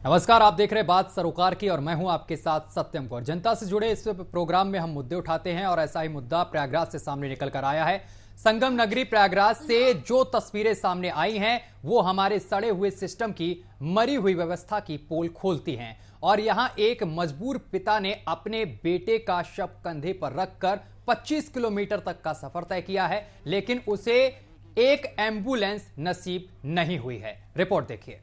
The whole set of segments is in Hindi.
नमस्कार, आप देख रहे हैं बात सरोकार की और मैं हूं आपके साथ सत्यम कौर। जनता से जुड़े इस प्रोग्राम में हम मुद्दे उठाते हैं और ऐसा ही मुद्दा प्रयागराज से सामने निकल कर आया है। संगम नगरी प्रयागराज से जो तस्वीरें सामने आई हैं वो हमारे सड़े हुए सिस्टम की, मरी हुई व्यवस्था की पोल खोलती हैं। और यहां एक मजबूर पिता ने अपने बेटे का शव कंधे पर रखकर 25 किलोमीटर तक का सफर तय किया है, लेकिन उसे एक एम्बुलेंस नसीब नहीं हुई है। रिपोर्ट देखिए।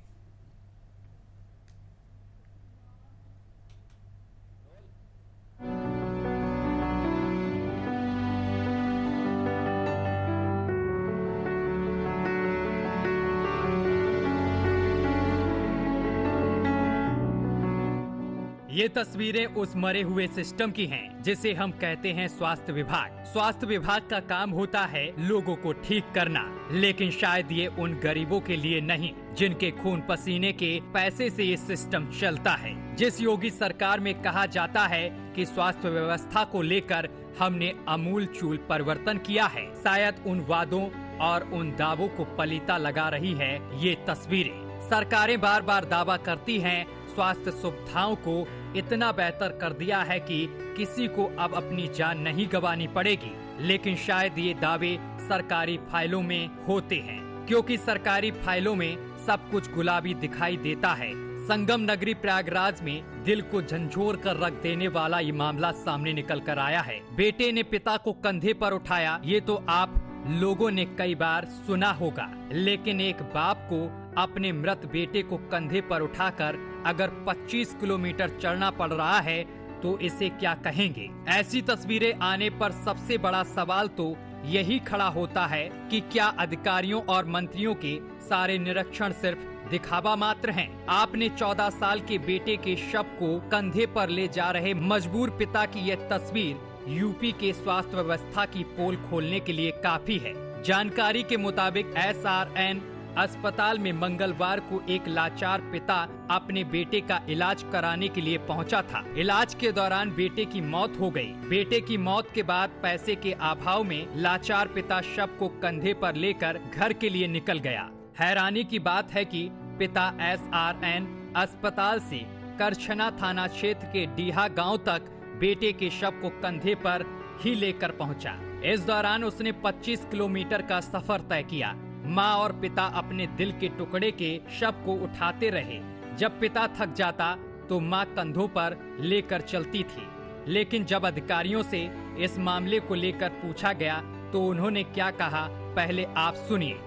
ये तस्वीरें उस मरे हुए सिस्टम की हैं, जिसे हम कहते हैं स्वास्थ्य विभाग। स्वास्थ्य विभाग का काम होता है लोगों को ठीक करना, लेकिन शायद ये उन गरीबों के लिए नहीं जिनके खून पसीने के पैसे से ये सिस्टम चलता है। जिस योगी सरकार में कहा जाता है कि स्वास्थ्य व्यवस्था को लेकर हमने अमूलचूल परिवर्तन किया है, शायद उन वादों और उन दावों को पलीता लगा रही है ये तस्वीरें। सरकारें बार बार दावा करती हैं स्वास्थ्य सुविधाओं को इतना बेहतर कर दिया है कि किसी को अब अपनी जान नहीं गंवानी पड़ेगी, लेकिन शायद ये दावे सरकारी फाइलों में होते हैं, क्योंकि सरकारी फाइलों में सब कुछ गुलाबी दिखाई देता है। संगम नगरी प्रयागराज में दिल को झंझोर कर रख देने वाला ये मामला सामने निकल कर आया है। बेटे ने पिता को कंधे पर उठाया, ये तो आप लोगों ने कई बार सुना होगा, लेकिन एक बाप को अपने मृत बेटे को कंधे पर उठाकर अगर 25 किलोमीटर चलना पड़ रहा है तो इसे क्या कहेंगे। ऐसी तस्वीरें आने पर सबसे बड़ा सवाल तो यही खड़ा होता है कि क्या अधिकारियों और मंत्रियों के सारे निरीक्षण सिर्फ दिखावा मात्र हैं। आपने 14 साल के बेटे के शव को कंधे पर ले जा रहे मजबूर पिता की यह तस्वीर यूपी के स्वास्थ्य व्यवस्था की पोल खोलने के लिए काफी है। जानकारी के मुताबिक SRN अस्पताल में मंगलवार को एक लाचार पिता अपने बेटे का इलाज कराने के लिए पहुंचा था। इलाज के दौरान बेटे की मौत हो गई। बेटे की मौत के बाद पैसे के अभाव में लाचार पिता शव को कंधे पर लेकर घर के लिए निकल गया। हैरानी की बात है कि पिता SRN अस्पताल से करछना थाना क्षेत्र के डीहा गाँव तक बेटे के शव को कंधे पर ही लेकर पहुंचा। इस दौरान उसने 25 किलोमीटर का सफर तय किया। माँ और पिता अपने दिल के टुकड़े के शव को उठाते रहे। जब पिता थक जाता तो माँ कंधों पर लेकर चलती थी, लेकिन जब अधिकारियों से इस मामले को लेकर पूछा गया तो उन्होंने क्या कहा, पहले आप सुनिए।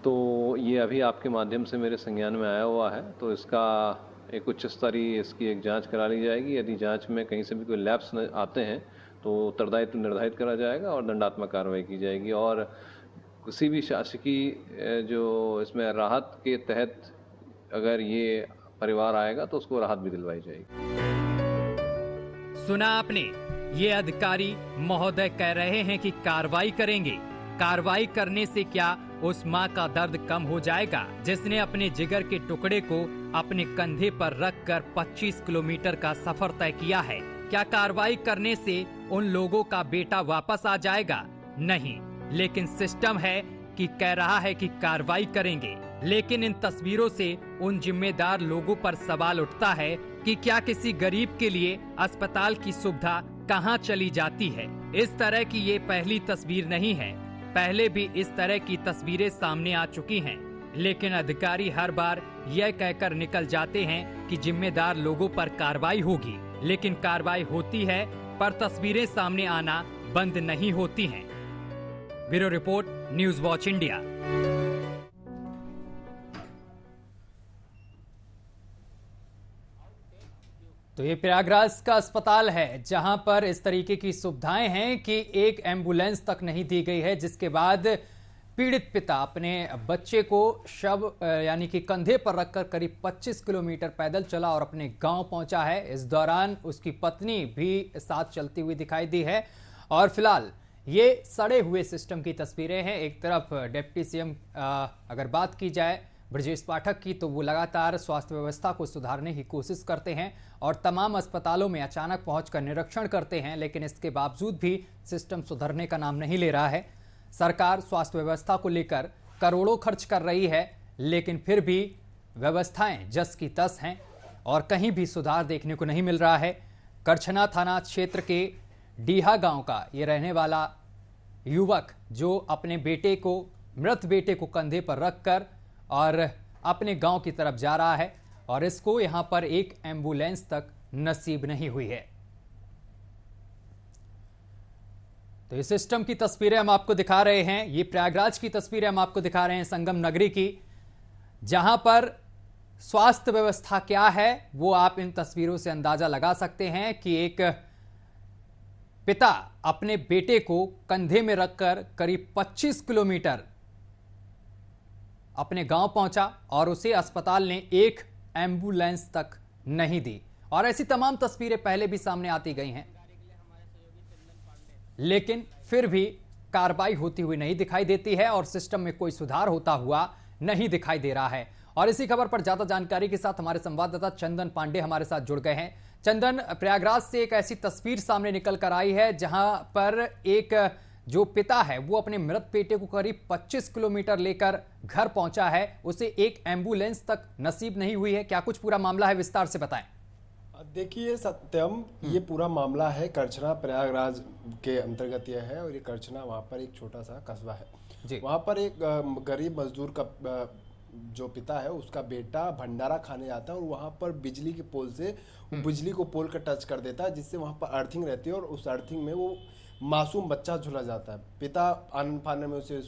तो ये अभी आपके माध्यम से मेरे संज्ञान में आया हुआ है, तो इसका एक उच्च स्तरीय इसकी एक जांच करा ली जाएगी। यदि जांच में कहीं से भी कोई लैप्स आते हैं तो उत्तरदायित्व निर्धारित करा जाएगा और दंडात्मक कार्रवाई की जाएगी। और किसी भी शासकीय जो इसमें राहत के तहत अगर ये परिवार आएगा तो उसको राहत भी दिलवाई जाएगी। सुना आपने, ये अधिकारी महोदय कह रहे हैं कि कार्रवाई करेंगे। कार्रवाई करने से क्या उस माँ का दर्द कम हो जाएगा जिसने अपने जिगर के टुकड़े को अपने कंधे पर रखकर 25 किलोमीटर का सफर तय किया है? क्या कार्रवाई करने से उन लोगों का बेटा वापस आ जाएगा? नहीं, लेकिन सिस्टम है कि कह रहा है कि कार्रवाई करेंगे। लेकिन इन तस्वीरों से उन जिम्मेदार लोगों पर सवाल उठता है कि क्या किसी गरीब के लिए अस्पताल की सुविधा कहां चली जाती है। इस तरह की ये पहली तस्वीर नहीं है, पहले भी इस तरह की तस्वीरें सामने आ चुकी हैं, लेकिन अधिकारी हर बार यह कहकर निकल जाते हैं कि जिम्मेदार लोगों पर कार्रवाई होगी, लेकिन कार्रवाई होती है पर तस्वीरें सामने आना बंद नहीं होती हैं। Bureau report, news watch India. तो ये प्रयागराज का अस्पताल है जहां पर इस तरीके की सुविधाएं हैं कि एक एम्बुलेंस तक नहीं दी गई है, जिसके बाद पीड़ित पिता अपने बच्चे को शव यानी कि कंधे पर रखकर करीब 25 किलोमीटर पैदल चला और अपने गांव पहुंचा है। इस दौरान उसकी पत्नी भी साथ चलती हुई दिखाई दी है। और फिलहाल ये सड़े हुए सिस्टम की तस्वीरें हैं। एक तरफ डिप्टी सीएम अगर बात की जाए ब्रजेश पाठक की, तो वो लगातार स्वास्थ्य व्यवस्था को सुधारने की कोशिश करते हैं और तमाम अस्पतालों में अचानक पहुंचकर निरीक्षण करते हैं, लेकिन इसके बावजूद भी सिस्टम सुधरने का नाम नहीं ले रहा है। सरकार स्वास्थ्य व्यवस्था को लेकर करोड़ों खर्च कर रही है, लेकिन फिर भी व्यवस्थाएं जस की तस हैं और कहीं भी सुधार देखने को नहीं मिल रहा है। करछना थाना क्षेत्र के डीहा गांव का ये रहने वाला युवक जो अपने बेटे को, मृत बेटे को कंधे पर रखकर और अपने गांव की तरफ जा रहा है और इसको यहां पर एक एम्बुलेंस तक नसीब नहीं हुई है। तो इस सिस्टम की तस्वीरें हम आपको दिखा रहे हैं। ये प्रयागराज की तस्वीरें हम आपको दिखा रहे हैं, संगम नगरी की, जहां पर स्वास्थ्य व्यवस्था क्या है वो आप इन तस्वीरों से अंदाजा लगा सकते हैं कि एक पिता अपने बेटे को कंधे में रखकर करीब 25 किलोमीटर अपने गांव पहुंचा और उसे अस्पताल ने एक एम्बुलेंस तक नहीं दी। और ऐसी तमाम तस्वीरें पहले भी सामने आती गई हैं, लेकिन फिर भी कार्रवाई होती हुई नहीं दिखाई देती है और सिस्टम में कोई सुधार होता हुआ नहीं दिखाई दे रहा है। और इसी खबर पर ज्यादा जानकारी के साथ हमारे संवाददाता चंदन पांडे हमारे साथ जुड़ गए हैं। चंदन, प्रयागराज से एक ऐसी तस्वीर सामने निकल कर आई है जहां पर एक जो पिता है वो अपने मृत बेटे को करीब 25 किलोमीटर लेकर घर पहुंचा है, उसे एक एम्बुलेंस तक नसीब नहीं हुई है। क्या कुछ पूरा मामला है, विस्तार से बताएं। देखिए सत्यम, ये पूरा मामला है करछना प्रयागराज के अंतर्गत यह है। और ये करछना वहाँ पर एक छोटा सा कस्बा है। वहाँ पर एक गरीब मजदूर का जो पिता है उसका बेटा भंडारा खाने जाता है और वहाँ पर बिजली के पोल से बिजली को पोल का टच कर देता है, जिससे वहाँ पर अर्थिंग रहती है और उस अर्थिंग में वो मासूम बच्चा झुला जाता है। पिता आनंद फानन में उसे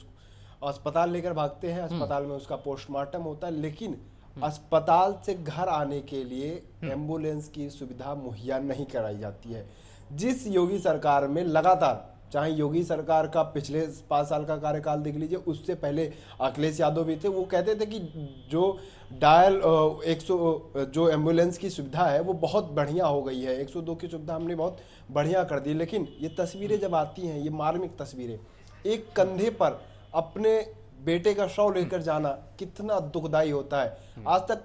अस्पताल लेकर भागते हैं। अस्पताल में उसका पोस्टमार्टम होता है, लेकिन अस्पताल से घर आने के लिए एम्बुलेंस की सुविधा मुहैया नहीं कराई जाती है। जिस योगी सरकार में लगातार, चाहे योगी सरकार का पिछले 5 साल का कार्यकाल देख लीजिए, उससे पहले अखिलेश यादव भी थे, वो कहते थे कि जो डायल 100 जो एम्बुलेंस की सुविधा है वो बहुत बढ़िया हो गई है, 102 की सुविधा हमने बहुत बढ़िया कर दी। लेकिन ये तस्वीरें जब आती हैं, ये मार्मिक तस्वीरें, एक कंधे पर अपने बेटे का शव लेकर जाना कितना दुखदाई होता है। आज तक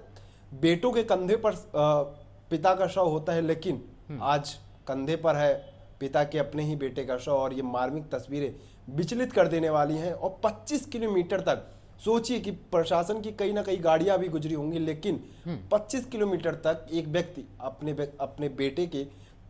बेटों के कंधे पर पिता का शव होता है, लेकिन आज कंधे पर है पिता के अपने ही बेटे का शव। और ये मार्मिक तस्वीरें विचलित कर देने वाली हैं। और 25 किलोमीटर तक सोचिए कि प्रशासन की कई ना कई गाड़ियां भी गुजरी होंगी, लेकिन 25 किलोमीटर तक एक व्यक्ति अपने बेटे के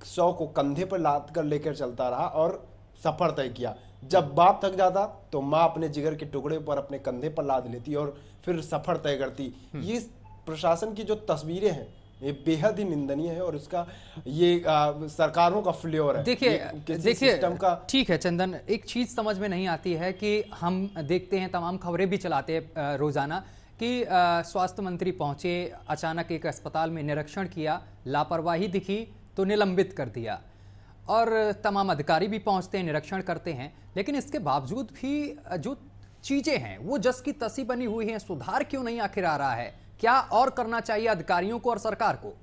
शव को कंधे पर लाद कर लेकर चलता रहा और सफर तय किया। जब बाप थक जाता तो माँ अपने जिगर के टुकड़े पर अपने कंधे पर लाद लेती और फिर सफर तय करती। ये प्रशासन की जो तस्वीरें हैं ये बेहद ही निंदनीय है और इसका ये सरकारों का फ्लेवर है। देखिए सिस्टम का। ठीक है चंदन, एक चीज समझ में नहीं आती है कि हम देखते हैं, तमाम खबरें भी चलाते हैं रोजाना कि स्वास्थ्य मंत्री पहुंचे, अचानक एक अस्पताल में निरीक्षण किया, लापरवाही दिखी तो निलंबित कर दिया, और तमाम अधिकारी भी पहुंचते हैं, निरीक्षण करते हैं, लेकिन इसके बावजूद भी जो चीजें हैं वो जस की तसी बनी हुई हैं। सुधार क्यों नहीं आखिर आ रहा है? क्या और करना चाहिए अधिकारियों को और सरकार को?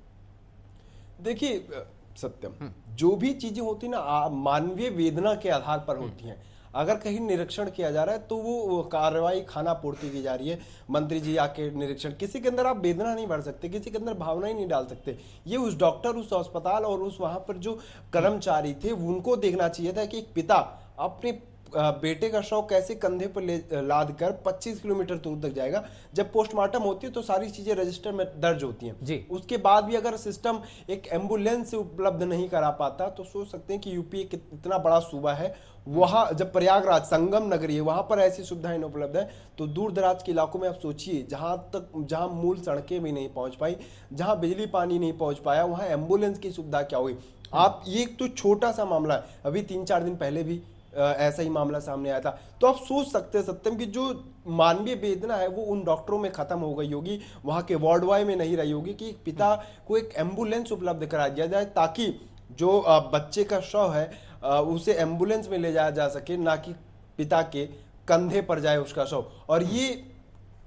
देखिए सत्यम, जो भी चीजें होती ना मानवीय वेदना के आधार पर होती हैं। अगर कहीं निरीक्षण किया जा रहा है तो वो कार्रवाई खाना पूर्ति की जा रही है। मंत्री जी आके निरीक्षण, किसी के अंदर आप वेदना नहीं भर सकते, किसी के अंदर भावना ही नहीं डाल सकते। ये उस डॉक्टर, उस अस्पताल और उस वहां पर जो कर्मचारी थे उनको देखना चाहिए था कि एक पिता अपने बेटे का शव कैसे कंधे पर लाद कर 25 किलोमीटर दूर तक जाएगा। जब पोस्टमार्टम होती है तो सारी चीजें रजिस्टर में दर्ज होती हैं। उसके बाद भी अगर सिस्टम एक एम्बुलेंस से उपलब्ध नहीं करा पाता तो सोच सकते हैं कि यूपी इतना बड़ा सूबा है, वहां जब प्रयागराज संगम नगरी है वहां पर ऐसी सुविधाएं उपलब्ध है, तो दूर दराज के इलाकों में आप सोचिए जहां मूल सड़कें भी नहीं पहुंच पाई, जहां बिजली पानी नहीं पहुंच पाया, वहां एम्बुलेंस की सुविधा क्या हुई। आप ये तो छोटा सा मामला है, अभी 3-4 दिन पहले भी ऐसा ही मामला सामने आया था। तो आप सोच सकते हैं सत्यम कि जो मानवीय वेदना है वो उन डॉक्टरों में खत्म हो गई होगी, वहां के वार्ड बॉय में नहीं रही होगी कि पिता को एक एम्बुलेंस उपलब्ध करा दिया जाए, ताकि जो बच्चे का शव है उसे एम्बुलेंस में ले जाया जा सके, ना कि पिता के कंधे पर जाए उसका शव। और ये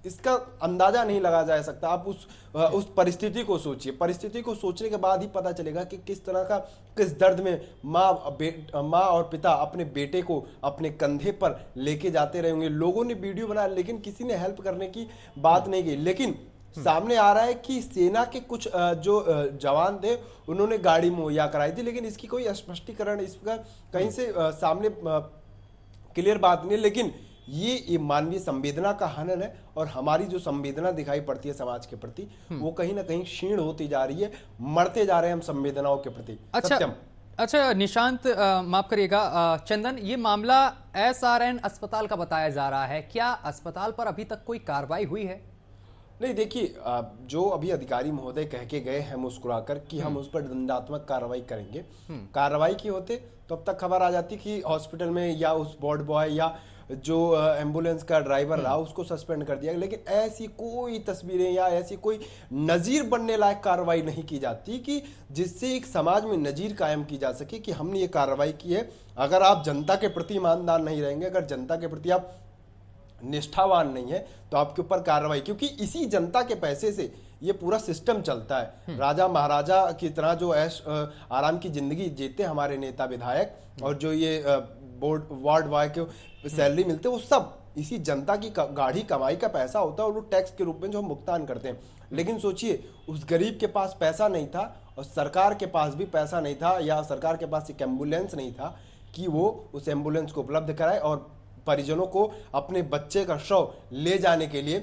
इसका अंदाजा नहीं लगा जा सकता। आप उस परिस्थिति को सोचिए, परिस्थिति को सोचने के बाद ही पता चलेगा कि किस तरह का, किस दर्द में माँ और पिता अपने बेटे को अपने कंधे पर लेके जाते रहे होंगे। लोगों ने वीडियो बनाया लेकिन किसी ने हेल्प करने की बात नहीं की। लेकिन सामने आ रहा है कि सेना के कुछ जो जवान थे उन्होंने गाड़ी मुहैया कराई थी, लेकिन इसकी कोई स्पष्टीकरण इसका कहीं से सामने क्लियर बात नहीं। लेकिन ये मानवीय संवेदना का हनन है, और हमारी जो संवेदना दिखाई पड़ती है समाज के प्रति वो कहीं ना कहीं क्षीण होती जा रही है, मरते जा रहे हैं हम संवेदनाओं के प्रति। सत्यम। अच्छा निशांत, माफ करिएगा, चंदन, ये मामला SRN अस्पताल का बताया जा रहा है, क्या अस्पताल पर अभी तक कोई कार्रवाई हुई है? नहीं, देखिए, जो अभी अधिकारी महोदय कह के गए हैं मुस्कुराकर कि हम उस पर दंडात्मक कार्रवाई करेंगे, कार्रवाई की होते तो अब तक खबर आ जाती कि हॉस्पिटल में या उस वार्ड बॉय या जो एम्बुलेंस का ड्राइवर रहा उसको सस्पेंड कर दिया, लेकिन ऐसी कोई तस्वीरें या ऐसी कोई नजीर बनने लायक कार्रवाई नहीं की जाती कि जिससे एक समाज में नजीर कायम की जा सके कि हमने ये कार्रवाई की है। अगर आप जनता के प्रति ईमानदार नहीं रहेंगे, अगर जनता के प्रति आप निष्ठावान नहीं है, तो आपके ऊपर कार्रवाई, क्योंकि इसी जनता के पैसे से ये पूरा सिस्टम चलता है। राजा महाराजा की तरह जो ऐश आराम की जिंदगी जीते हमारे नेता विधायक, और जो ये वार्ड बॉय के सैलरी मिलते हैं, वो सब इसी जनता की गाढ़ी कमाई का पैसा होता है, और वो टैक्स के रूप में जो हम भुगतान करते हैं। लेकिन सोचिए, उस गरीब के पास पैसा नहीं था और सरकार के पास भी पैसा नहीं था, या सरकार के पास एक एम्बुलेंस नहीं था कि वो उस एम्बुलेंस को उपलब्ध कराए और परिजनों को अपने बच्चे का शव ले जाने के लिए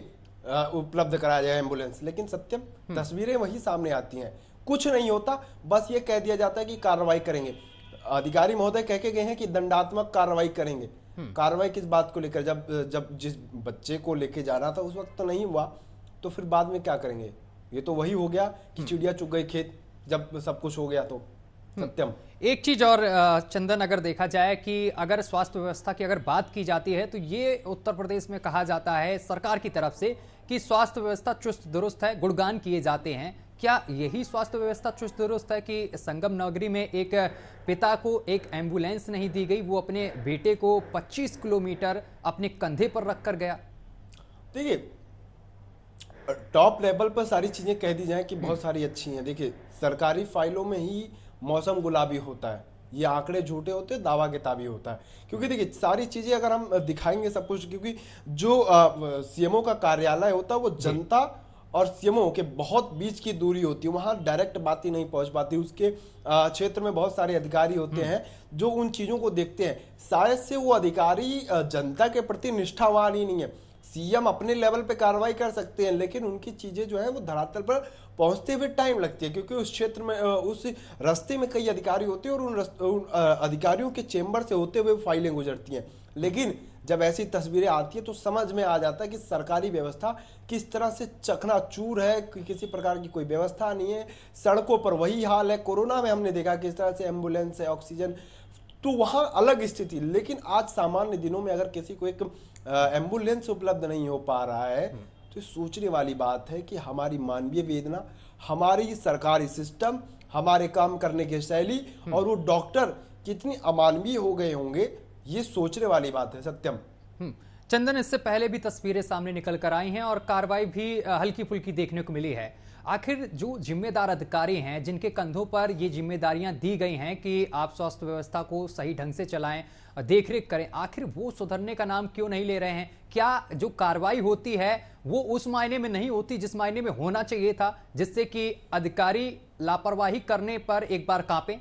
उपलब्ध कराया जाए एम्बुलेंस। लेकिन सत्यम, तस्वीरें वही सामने आती हैं, कुछ नहीं होता, बस ये कह दिया जाता है कि कार्रवाई करेंगे। अधिकारी महोदय कह के गए हैं कि दंडात्मक कार्रवाई करेंगे। कार्रवाई किस बात को लेकर? जब जिस बच्चे को लेके जाना था उस वक्त तो नहीं हुआ, तो फिर बाद में क्या करेंगे? ये तो वही हो गया कि चिड़िया चुग गई खेत, जब सब कुछ हो गया तो। सत्यम, एक चीज और चंदन, अगर देखा जाए कि अगर स्वास्थ्य व्यवस्था की अगर बात की जाती है तो ये उत्तर प्रदेश में कहा जाता है सरकार की तरफ से कि स्वास्थ्य व्यवस्था चुस्त दुरुस्त है, गुणगान किए जाते हैं। क्या यही स्वास्थ्य व्यवस्था चुस्त दुरुस्त है कि संगम नगरी में एक पिता को एक एम्बुलेंस नहीं दी गई, वो अपने बेटे को 25 किलोमीटर अपने कंधे पर रखकर गया? देखिए, टॉप लेवल पर सारी चीजें कह दी जाए कि बहुत सारी अच्छी हैं। देखिए, सरकारी फाइलों में ही मौसम गुलाबी होता है, ये आंकड़े झूठे होते हैं, दावा किताबी होता है। क्योंकि देखिए, सारी चीजें अगर हम दिखाएंगे सब कुछ, क्योंकि जो सीएमओ का कार्यालय होता है वो जनता और सीएमओ के बहुत बीच की दूरी होती है, वहां डायरेक्ट बात ही नहीं पहुंच पाती। उसके क्षेत्र में बहुत सारे अधिकारी होते हैं जो उन चीजों को देखते हैं। शायद से वो अधिकारी जनता के प्रति निष्ठावान ही नहीं है। सीएम अपने लेवल पे कार्रवाई कर सकते हैं, लेकिन उनकी चीजें जो है वो धरातल पर पहुंचते हुए टाइम लगती है, क्योंकि उस क्षेत्र में उस रास्ते में कई अधिकारी होते हैं और उन अधिकारियों के चेंबर से होते हुए फाइलें गुजरती हैं। लेकिन जब ऐसी तस्वीरें आती है तो समझ में आ जाता है कि सरकारी व्यवस्था किस तरह से चकनाचूर है, किसी प्रकार की कोई व्यवस्था नहीं है। सड़कों पर वही हाल है। कोरोना में हमने देखा किस तरह से एम्बुलेंस है, ऑक्सीजन, तो वहां अलग स्थिति। लेकिन आज सामान्य दिनों में अगर किसी को एक एम्बुलेंस उपलब्ध नहीं हो पा रहा है तो सोचने वाली बात है कि हमारी मानवीय वेदना, हमारी सरकारी सिस्टम, हमारे काम करने की शैली और वो डॉक्टर कितनी अमानवीय हो गए होंगे, ये सोचने वाली बात है। सत्यम, चंदन, इससे पहले भी तस्वीरें सामने निकल कर आई हैं और कार्रवाई भी हल्की फुल्की देखने को मिली है। आखिर जो जिम्मेदार अधिकारी हैं, जिनके कंधों पर ये जिम्मेदारियां दी गई हैं कि आप स्वास्थ्य व्यवस्था को सही ढंग से चलाएं, देखरेख करें, आखिर वो सुधरने का नाम क्यों नहीं ले रहे हैं? क्या जो कार्रवाई होती है वो उस मायने में नहीं होती जिस मायने में होना चाहिए था, जिससे कि अधिकारी लापरवाही करने पर एक बार कांपे?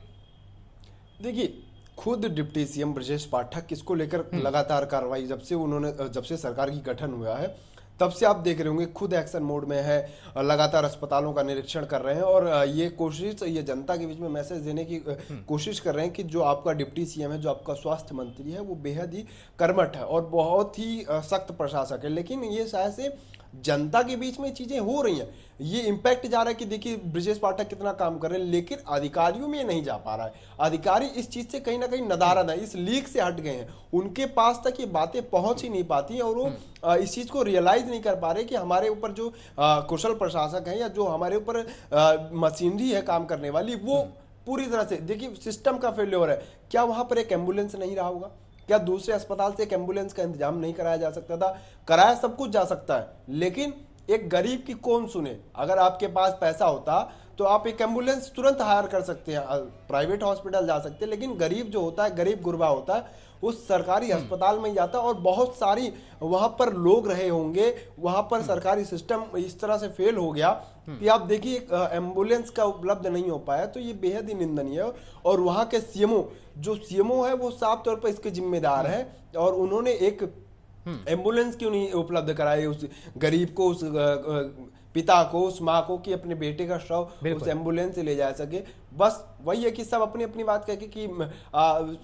देखिए, खुद डिप्टी सीएम ब्रजेश पाठक इसको लेकर लगातार कार्रवाई जब से सरकार की गठन हुआ है तब से आप देख रहे होंगे खुद एक्शन मोड में है, लगातार अस्पतालों का निरीक्षण कर रहे हैं और ये जनता के बीच में मैसेज देने की कोशिश कर रहे हैं कि जो आपका डिप्टी सीएम है, जो आपका स्वास्थ्य मंत्री है, वो बेहद ही कर्मठ है और बहुत ही सख्त प्रशासक है। लेकिन ये शायद से जनता के बीच में चीजें हो रही हैं, ये इम्पैक्ट जा रहा है कि देखिए ब्रजेश पाठक कितना काम कर रहे हैं, लेकिन अधिकारियों में नहीं जा पा रहा है। अधिकारी इस चीज से कहीं ना कहीं नदारद है, इस लीक से हट गए हैं, उनके पास तक ये बातें पहुंच ही नहीं पाती हैं और वो इस चीज को रियलाइज नहीं कर पा रहे कि हमारे ऊपर जो कुशल प्रशासक है या जो हमारे ऊपर मशीनरी है काम करने वाली, वो पूरी तरह से देखिए सिस्टम का फेल्योर है। क्या वहां पर एक एम्बुलेंस नहीं रहा होगा? क्या दूसरे अस्पताल से एक एम्बुलेंस का इंतजाम नहीं कराया जा सकता था? कराया सब कुछ जा सकता है, लेकिन एक गरीब की कौन सुने? अगर आपके पास पैसा होता तो आप एक एम्बुलेंस तुरंत हायर कर सकते हैं, प्राइवेट हॉस्पिटल जा सकते हैं, लेकिन गरीब जो होता है, गरीब गुरबा होता है, उस सरकारी अस्पताल में जाता और बहुत सारी वहां पर लोग रहे होंगे, वहां पर सरकारी सिस्टम इस तरह से फेल हो गया कि आप देखिए एम्बुलेंस का उपलब्ध नहीं हो पाया, तो ये बेहद ही निंदनीय है। और वहां के सीएमओ है वो साफ तौर पर इसके जिम्मेदार है और उन्होंने एक एम्बुलेंस क्यों नहीं उपलब्ध कराई उस गरीब को, उस पिता को, उस माँ को, कि अपने बेटे का शव उस एम्बुलेंस से ले जा सके। बस वही है कि सब अपनी अपनी बात कहते कि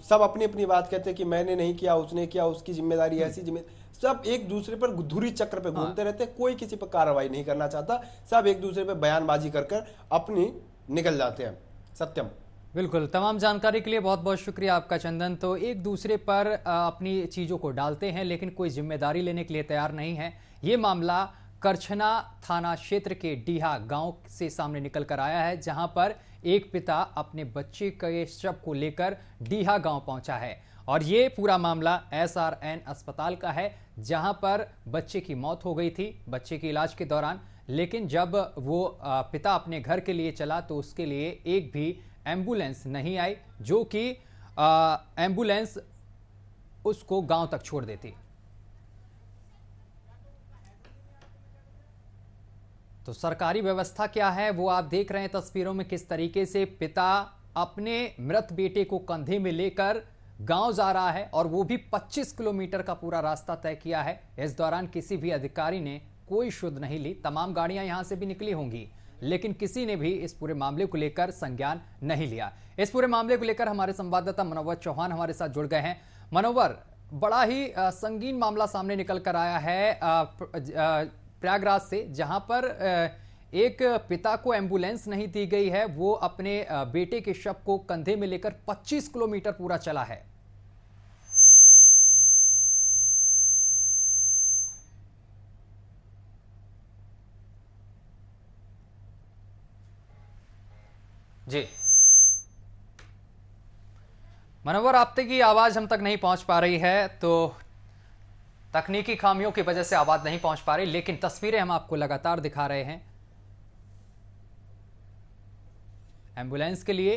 सब अपनी अपनी बात कहते हैं कि मैंने नहीं किया, उसने किया, उसकी जिम्मेदारी ऐसी सब एक दूसरे पर धुरी चक्र पे घूमते रहते हैं। कोई किसी पर कार्रवाई नहीं करना चाहता, सब एक दूसरे पे बयानबाजी कर कर अपनी निकल जाते हैं। सत्यम, बिल्कुल, तमाम जानकारी के लिए बहुत बहुत शुक्रिया आपका चंदन। तो एक दूसरे पर अपनी चीज़ों को डालते हैं लेकिन कोई जिम्मेदारी लेने के लिए तैयार नहीं है। ये मामला करछना थाना क्षेत्र के डीहा गांव से सामने निकल कर आया है, जहां पर एक पिता अपने बच्चे के शव को लेकर डीहा गांव पहुंचा है। और ये पूरा मामला SRN अस्पताल का है, जहां पर बच्चे की मौत हो गई थी बच्चे के इलाज के दौरान। लेकिन जब वो पिता अपने घर के लिए चला तो उसके लिए एक भी एम्बुलेंस नहीं आई, जो कि एम्बुलेंस उसको गांव तक छोड़ देती। तो सरकारी व्यवस्था क्या है वो आप देख रहे हैं तस्वीरों में, किस तरीके से पिता अपने मृत बेटे को कंधे में लेकर गांव जा रहा है, और वो भी 25 किलोमीटर का पूरा रास्ता तय किया है। इस दौरान किसी भी अधिकारी ने कोई शुद्ध नहीं ली। तमाम गाड़ियां यहां से भी निकली होंगी, लेकिन किसी ने भी इस पूरे मामले को लेकर संज्ञान नहीं लिया। इस पूरे मामले को लेकर हमारे संवाददाता मनोवर चौहान हमारे साथ जुड़ गए हैं। मनोवर, बड़ा ही संगीन मामला सामने निकल कर आया है प्रयागराज से, जहां पर एक पिता को एम्बुलेंस नहीं दी गई है। वो अपने बेटे के शव को कंधे में लेकर 25 किलोमीटर पूरा चला है। जी मनोवर, आप तक की आवाज हम तक नहीं पहुंच पा रही है, तो तकनीकी खामियों की वजह से आवाज नहीं पहुंच पा रही, लेकिन तस्वीरें हम आपको लगातार दिखा रहे हैं। एम्बुलेंस के लिए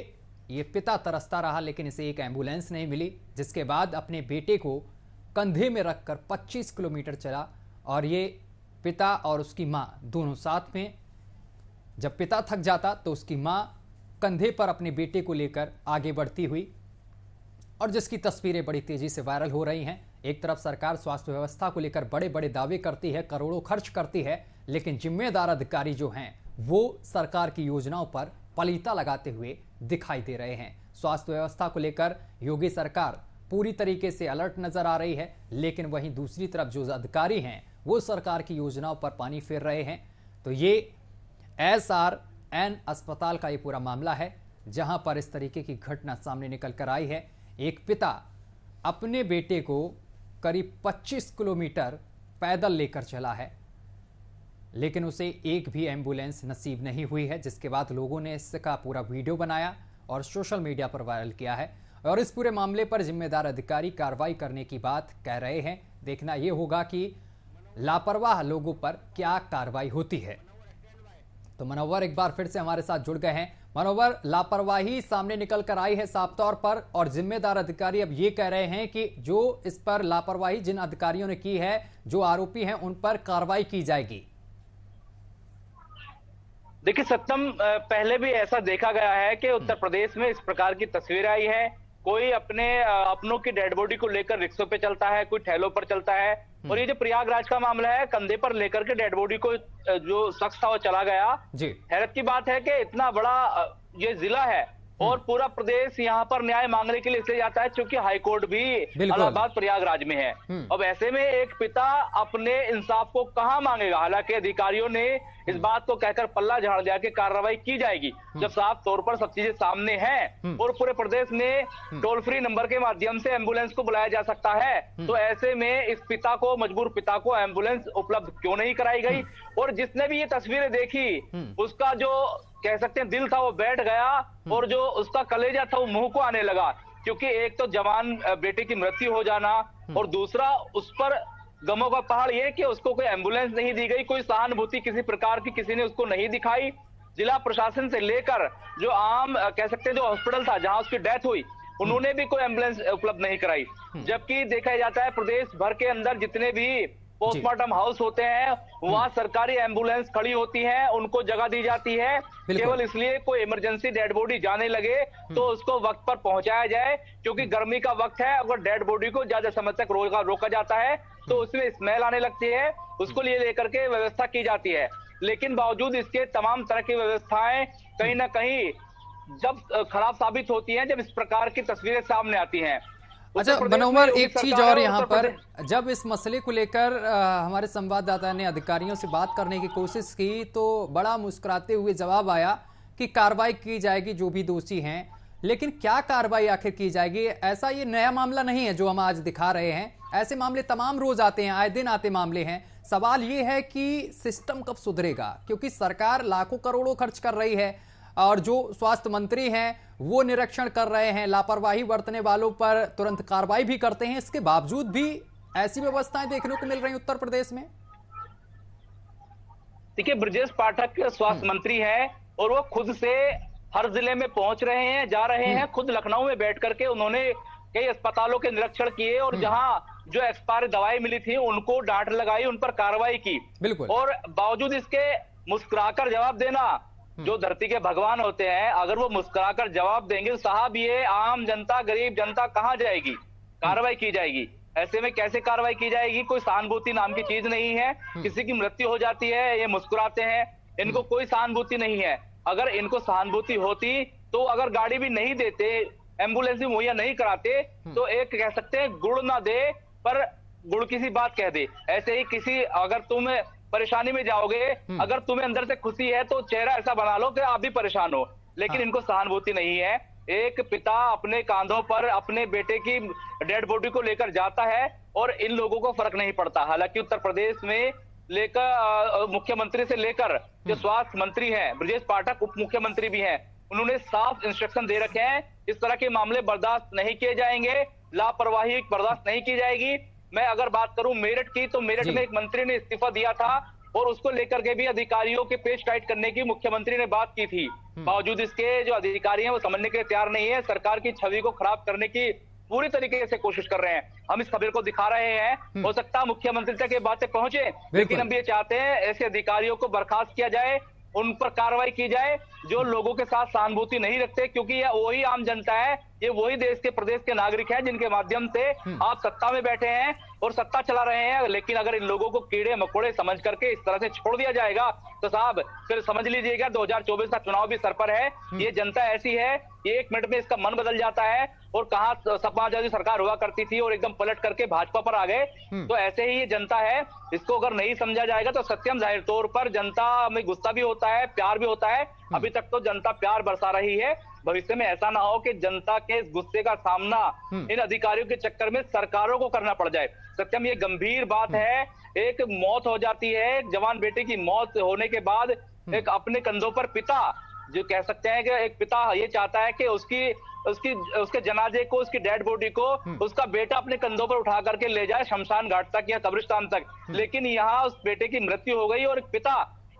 ये पिता तरसता रहा, लेकिन इसे एक एम्बुलेंस नहीं मिली, जिसके बाद अपने बेटे को कंधे में रखकर 25 किलोमीटर चला। और ये पिता और उसकी मां दोनों साथ में। जब पिता थक जाता तो उसकी मां कंधे पर अपने बेटे को लेकर आगे बढ़ती हुई, और जिसकी तस्वीरें बड़ी तेजी से वायरल हो रही हैं। एक तरफ सरकार स्वास्थ्य व्यवस्था को लेकर बड़े बड़े दावे करती है, करोड़ों खर्च करती है, लेकिन जिम्मेदार अधिकारी जो हैं वो सरकार की योजनाओं पर पलीता लगाते हुए दिखाई दे रहे हैं। स्वास्थ्य व्यवस्था को लेकर योगी सरकार पूरी तरीके से अलर्ट नजर आ रही है, लेकिन वहीं दूसरी तरफ जो अधिकारी हैं वो सरकार की योजनाओं पर पानी फेर रहे हैं। तो ये SRN अस्पताल का ये पूरा मामला है, जहां पर इस तरीके की घटना सामने निकल कर आई है। एक पिता अपने बेटे को करीब 25 किलोमीटर पैदल लेकर चला है, लेकिन उसे एक भी एम्बुलेंस नसीब नहीं हुई है, जिसके बाद लोगों ने इसका पूरा वीडियो बनाया और सोशल मीडिया पर वायरल किया है। और इस पूरे मामले पर जिम्मेदार अधिकारी कार्रवाई करने की बात कह रहे हैं। देखना यह होगा कि लापरवाह लोगों पर क्या कार्रवाई होती है। तो मनोवर एक बार फिर से हमारे साथ जुड़ गए हैं। मनोवर, लापरवाही सामने निकल कर आई है साफ तौर पर, और जिम्मेदार अधिकारी अब ये कह रहे हैं कि जो इस पर लापरवाही जिन अधिकारियों ने की है, जो आरोपी हैं, उन पर कार्रवाई की जाएगी। देखिए सत्यम, पहले भी ऐसा देखा गया है कि उत्तर प्रदेश में इस प्रकार की तस्वीर आई है। कोई अपनों की डेड बॉडी को लेकर रिक्शों पे चलता है, कोई ठेलों पर चलता है। और ये जो प्रयागराज का मामला है, कंधे पर लेकर के डेड बॉडी को जो शख्स था वो चला गया। हैरत की बात है कि इतना बड़ा ये जिला है और पूरा प्रदेश यहाँ पर न्याय मांगने के लिए इसलिए जाता है क्योंकि हाईकोर्ट भी इलाहाबाद प्रयागराज में है। अब ऐसे में एक पिता अपने इंसाफ को कहाँ मांगेगा। हालांकि अधिकारियों ने इस बात को कहकर पल्ला झाड़ दिया कि कार्रवाई की जाएगी, जब साफ तौर पर सब चीजें सामने हैं और पूरे प्रदेश में टोल फ्री नंबर के माध्यम से एम्बुलेंस को बुलाया जा सकता है। तो ऐसे में इस पिता को, मजबूर पिता को एम्बुलेंस उपलब्ध क्यों नहीं कराई गई। और जिसने भी ये तस्वीरें देखी उसका जो कह सकते हैं दिल था वो बैठ गया, और जो उसका कलेजा था वो मुंह को आने लगा। क्योंकि एक तो जवान बेटे की मृत्यु हो जाना, और दूसरा उस पर गमों का पहाड़ ये कि उसको कोई एम्बुलेंस नहीं दी गई, कोई सहानुभूति किसी प्रकार की किसी ने उसको नहीं दिखाई। जिला प्रशासन से लेकर जो आम कह सकते हैं जो हॉस्पिटल था जहां उसकी डेथ हुई, उन्होंने भी कोई एम्बुलेंस उपलब्ध नहीं कराई। जबकि देखा जाता है प्रदेश भर के अंदर जितने भी पोस्टमार्टम हाउस होते हैं, वहां सरकारी एम्बुलेंस खड़ी होती है, उनको जगह दी जाती है केवल इसलिए कोई इमरजेंसी डेड बॉडी जाने लगे तो उसको वक्त पर पहुंचाया जाए, क्योंकि गर्मी का वक्त है, अगर डेड बॉडी को ज्यादा समय तक रोका जाता है तो उसमें स्मेल आने लगती है, उसको लिए लेकर के व्यवस्था की जाती है। लेकिन बावजूद इसके तमाम तरह की व्यवस्थाएं कहीं ना कहीं जब खराब साबित होती हैं, जब इस प्रकार की तस्वीरें सामने आती हैं। अच्छा मनोहर, एक चीज और यहाँ पर, जब इस मसले को लेकर हमारे संवाददाता ने अधिकारियों से बात करने की कोशिश की तो बड़ा मुस्कुराते हुए जवाब आया कि कार्रवाई की जाएगी जो भी दोषी हैं। लेकिन क्या कार्रवाई आखिर की जाएगी? ऐसा ये नया मामला नहीं है जो हम आज दिखा रहे हैं, ऐसे मामले तमाम रोज आते हैं, आए दिन आते मामले हैं। सवाल ये है कि सिस्टम कब सुधरेगा, क्योंकि सरकार लाखों करोड़ों खर्च कर रही है और जो स्वास्थ्य मंत्री हैं वो निरीक्षण कर रहे हैं, लापरवाही बरतने वालों पर तुरंत कार्रवाई भी करते हैं, इसके बावजूद भी ऐसी व्यवस्थाएं देखने को मिल रही उत्तर प्रदेश में। देखिए, ब्रजेश पाठक स्वास्थ्य मंत्री हैं और वो खुद से हर जिले में पहुंच रहे हैं, जा रहे हैं। खुद लखनऊ में बैठ करके उन्होंने कई अस्पतालों के निरीक्षण किए और जहां जो एक्सपायर दवाई मिली थी उनको डांट लगाई, उन पर कार्रवाई की। बिल्कुल। और बावजूद इसके मुस्कुराकर जवाब देना, जो धरती के भगवान होते हैं, अगर वो मुस्कुराकर जवाब देंगे तो साहब ये आम जनता, गरीब जनता कहां जाएगी? कार्रवाई की जाएगी। ऐसे में कैसे कार्रवाई की जाएगी? कोई सहानुभूति नाम की चीज नहीं है। किसी की मृत्यु हो जाती है, ये मुस्कुराते हैं, इनको कोई सहानुभूति नहीं है। अगर इनको सहानुभूति होती तो अगर गाड़ी भी नहीं देते, एम्बुलेंस भी मुहैया नहीं कराते, तो एक कह सकते हैं गुड़ ना दे पर गुड़ की सी बात कह दे। ऐसे ही किसी, अगर तुम परेशानी में जाओगे, अगर तुम्हें अंदर से खुशी है तो चेहरा ऐसा बना लो कि आप भी परेशान हो, लेकिन इनको सहानुभूति नहीं है। एक पिता अपने कांधों पर अपने बेटे की डेड बॉडी को लेकर जाता है और इन लोगों को फर्क नहीं पड़ता। हालांकि उत्तर प्रदेश में लेकर मुख्यमंत्री से लेकर जो स्वास्थ्य मंत्री हैं ब्रजेश पाठक, उप मुख्यमंत्री भी हैं, उन्होंने साफ इंस्ट्रक्शन दे रखे हैं इस तरह के मामले बर्दाश्त नहीं किए जाएंगे, लापरवाही बर्दाश्त नहीं की जाएगी। मैं अगर बात करूं मेरठ की, तो मेरठ में एक मंत्री ने इस्तीफा दिया था और उसको लेकर के भी अधिकारियों के पेश टाइट करने की मुख्यमंत्री ने बात की थी। बावजूद इसके जो अधिकारी हैं वो समझने के लिए तैयार नहीं है, सरकार की छवि को खराब करने की पूरी तरीके से कोशिश कर रहे हैं। हम इस खबर को दिखा रहे हैं, हो सकता है मुख्यमंत्री तक ये बातें पहुंचे, लेकिन हम ये चाहते हैं ऐसे अधिकारियों को बर्खास्त किया जाए, उन पर कार्रवाई की जाए जो लोगों के साथ सहानुभूति नहीं रखते, क्योंकि ये वही आम जनता है, ये वही देश के, प्रदेश के नागरिक हैं जिनके माध्यम से आप सत्ता में बैठे हैं और सत्ता चला रहे हैं। लेकिन अगर इन लोगों को कीड़े मकोड़े समझ करके इस तरह से छोड़ दिया जाएगा तो साहब फिर समझ लीजिएगा 2024 का चुनाव भी सर पर है। ये जनता ऐसी है, ये 1 मिनट में इसका मन बदल जाता है और कहाँ समाजवादी सरकार हुआ करती थी और एकदम पलट करके भाजपा पर आ गए। तो ऐसे ही ये जनता है, इसको अगर नहीं समझा जाएगा तो सत्यम जाहिर तौर पर जनता में गुस्सा भी होता है, प्यार भी होता है। अभी तक तो जनता प्यार बरसा रही है, भविष्य में ऐसा ना हो कि जनता के इस गुस्से का सामना इन अधिकारियों के चक्कर में सरकारों को करना पड़ जाए। सत्यम ये गंभीर बात है, एक मौत हो जाती है, जवान बेटे की मौत होने के बाद एक अपने कंधों पर पिता, जो कह सकते हैं कि एक पिता ये चाहता है कि उसके जनाजे को, उसकी डेड बॉडी को उसका बेटा अपने कंधों पर उठा करके ले जाए शमशान घाट तक या कब्रिस्तान तक, लेकिन यहाँ उस बेटे की मृत्यु हो गई और पिता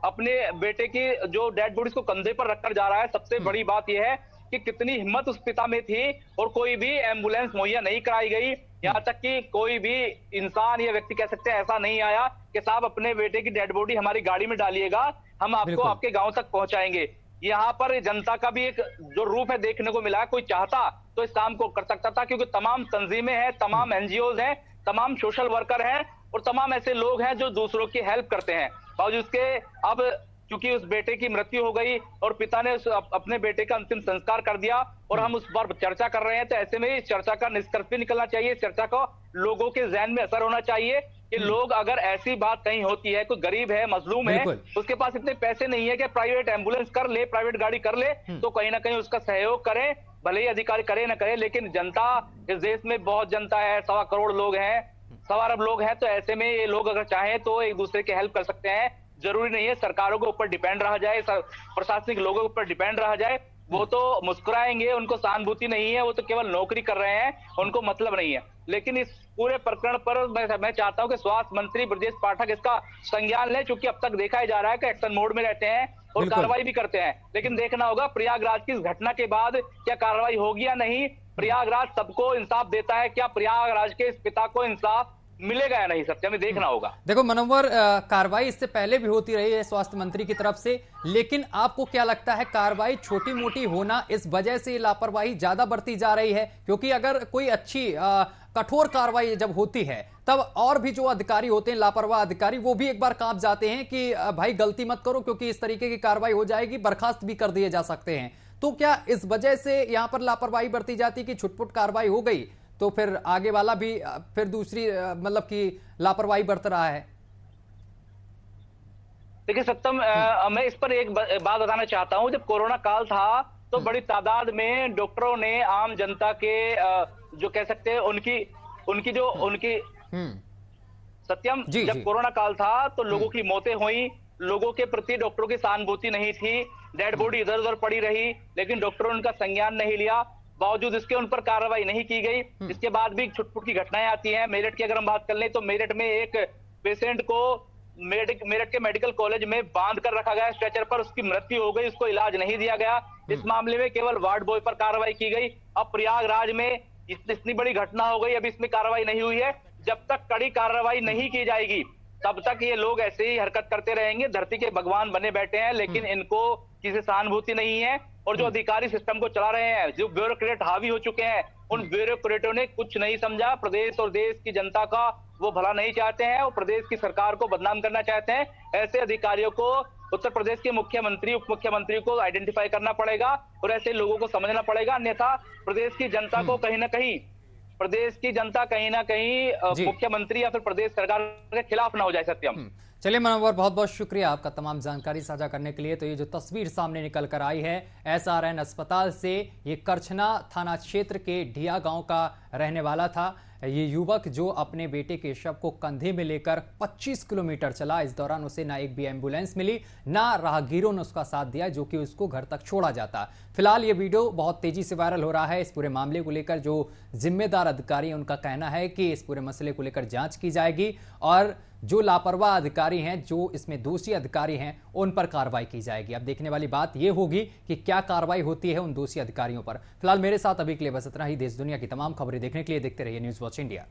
अपने बेटे की जो डेड बॉडी को कंधे पर रखकर जा रहा है। सबसे बड़ी बात यह है कि कितनी हिम्मत उस पिता में थी और कोई भी एम्बुलेंस मुहैया नहीं कराई गई, यहाँ तक कि कोई भी इंसान या व्यक्ति कह सकते हैं ऐसा नहीं आया कि साहब अपने बेटे की डेड बॉडी हमारी गाड़ी में डालिएगा, हम आपको आपके गांव तक पहुंचाएंगे। यहाँ पर जनता का भी एक जो रूप है देखने को मिला है, कोई चाहता तो इस काम को कर सकता था, क्योंकि तमाम तंजीमें हैं, तमाम एनजीओज हैं, तमाम सोशल वर्कर हैं और तमाम ऐसे लोग हैं जो दूसरों की हेल्प करते हैं। बावजूद उसके अब क्योंकि उस बेटे की मृत्यु हो गई और पिता ने अपने बेटे का अंतिम संस्कार कर दिया और हम उस पर चर्चा कर रहे हैं, तो ऐसे में इस चर्चा का निष्कर्ष भी निकलना चाहिए, इस चर्चा को लोगों के जहन में असर होना चाहिए कि लोग, अगर ऐसी बात कहीं होती है, कोई गरीब है, मजलूम है, उसके पास इतने पैसे नहीं है कि प्राइवेट एम्बुलेंस कर ले, प्राइवेट गाड़ी कर ले, तो कहीं ना कहीं उसका सहयोग करें, भले ही अधिकारी करे ना करे। लेकिन जनता, इस देश में बहुत जनता है, 1.25 करोड़ लोग हैं, 1.25 अरब लोग हैं, तो ऐसे में ये लोग अगर चाहें तो एक दूसरे की हेल्प कर सकते हैं। जरूरी नहीं है सरकारों के ऊपर डिपेंड रहा जाए, प्रशासनिक लोगों के ऊपर डिपेंड रहा जाए। वो तो मुस्कुराएंगे, उनको सहानुभूति नहीं है, वो तो केवल नौकरी कर रहे हैं, उनको मतलब नहीं है। लेकिन इस पूरे प्रकरण पर मैं चाहता हूं कि स्वास्थ्य मंत्री ब्रजेश पाठक इसका संज्ञान लें, क्योंकि अब तक देखा जा रहा है कि एक्शन मोड में रहते हैं और कार्रवाई भी करते हैं। लेकिन देखना होगा प्रयागराज की इस घटना के बाद क्या कार्रवाई होगी या नहीं। प्रयागराज सबको इंसाफ देता है, क्या प्रयागराज के इस पिता को इंसाफ मिलेगा या नहीं, सत्य में देखना होगा। देखो मनोवर, कार्रवाई इससे पहले भी होती रही है स्वास्थ्य मंत्री की तरफ से, लेकिन आपको क्या लगता है कार्रवाई छोटी मोटी होना इस वजह से लापरवाही ज्यादा बढ़ती जा रही है? क्योंकि अगर कोई अच्छी कठोर कार्रवाई जब होती है तब और भी जो अधिकारी होते हैं लापरवाह अधिकारी वो भी एक बार कांप जाते हैं कि भाई गलती मत करो क्योंकि इस तरीके की कार्रवाई हो जाएगी, बर्खास्त भी कर दिए जा सकते हैं। तो क्या इस वजह से यहां पर लापरवाही बढ़ती जाती कि छुटपुट कार्रवाई हो गई तो फिर आगे वाला भी फिर दूसरी मतलब कि लापरवाही बरत रहा है? देखिए सत्यम, मैं इस पर एक बात बताना चाहता हूं। जब कोरोना काल था तो बड़ी तादाद में डॉक्टरों ने आम जनता के जो कह सकते हैं उनकी सत्यम, जब कोरोना काल था तो लोगों की मौतें हुई, लोगों के प्रति डॉक्टरों की सहानुभूति नहीं थी, डेड बॉडी इधर उधर पड़ी रही, लेकिन डॉक्टरों ने उनका संज्ञान नहीं लिया, बावजूद इसके उन पर कार्रवाई नहीं की गई। इसके बाद भी छुटपुट की घटनाएं आती हैं। मेरठ की अगर हम बात कर लें तो मेरठ में एक पेशेंट को मेरठ के मेडिकल कॉलेज में बांध कर रखा गया स्ट्रेचर पर, उसकी मृत्यु हो गई, उसको इलाज नहीं दिया गया। इस मामले में केवल वार्ड बॉय पर कार्रवाई की गई। अब प्रयागराज में इतनी बड़ी घटना हो गई, अभी इसमें कार्रवाई नहीं हुई है। जब तक कड़ी कार्रवाई नहीं की जाएगी तब तक ये लोग ऐसे ही हरकत करते रहेंगे। धरती के भगवान बने बैठे हैं लेकिन इनको किसी सहानुभूति नहीं है, और जो अधिकारी सिस्टम को चला रहे हैं, जो ब्यूरोक्रेट हावी हो चुके हैं, उन ब्यूरोक्रेटों ने कुछ नहीं समझा। प्रदेश और देश की जनता का वो भला नहीं चाहते हैं, और प्रदेश की सरकार को बदनाम करना चाहते हैं। ऐसे अधिकारियों को उत्तर प्रदेश के मुख्यमंत्री उप मुख्यमंत्री को आइडेंटिफाई करना पड़ेगा और ऐसे लोगों को समझना पड़ेगा, अन्यथा प्रदेश की जनता को कहीं ना कहीं मुख्यमंत्री या फिर प्रदेश सरकार के खिलाफ ना हो जाए। सत्यम, चलिए मनोवर, बहुत बहुत शुक्रिया आपका तमाम जानकारी साझा करने के लिए। तो ये जो तस्वीर सामने निकल कर आई है SRN अस्पताल से, ये करछना थाना क्षेत्र के ढिया गांव का रहने वाला था। ये युवक जो अपने बेटे के शव को कंधे में लेकर 25 किलोमीटर चला, इस दौरान उसे ना एक भी एम्बुलेंस मिली, ना राहगीरों ने उसका साथ दिया जो कि उसको घर तक छोड़ा जाता। फिलहाल ये वीडियो बहुत तेजी से वायरल हो रहा है। इस पूरे मामले को लेकर जो जिम्मेदार अधिकारी हैं उनका कहना है कि इस पूरे मसले को लेकर जांच की जाएगी और जो लापरवाह अधिकारी हैं, जो इसमें दोषी अधिकारी हैं, उन पर कार्रवाई की जाएगी। अब देखने वाली बात यह होगी कि क्या कार्रवाई होती है उन दोषी अधिकारियों पर। फिलहाल मेरे साथ अभी के लिए बस इतना ही। देश दुनिया की तमाम खबरें देखने के लिए देखते रहिए न्यूज़ वॉच इंडिया।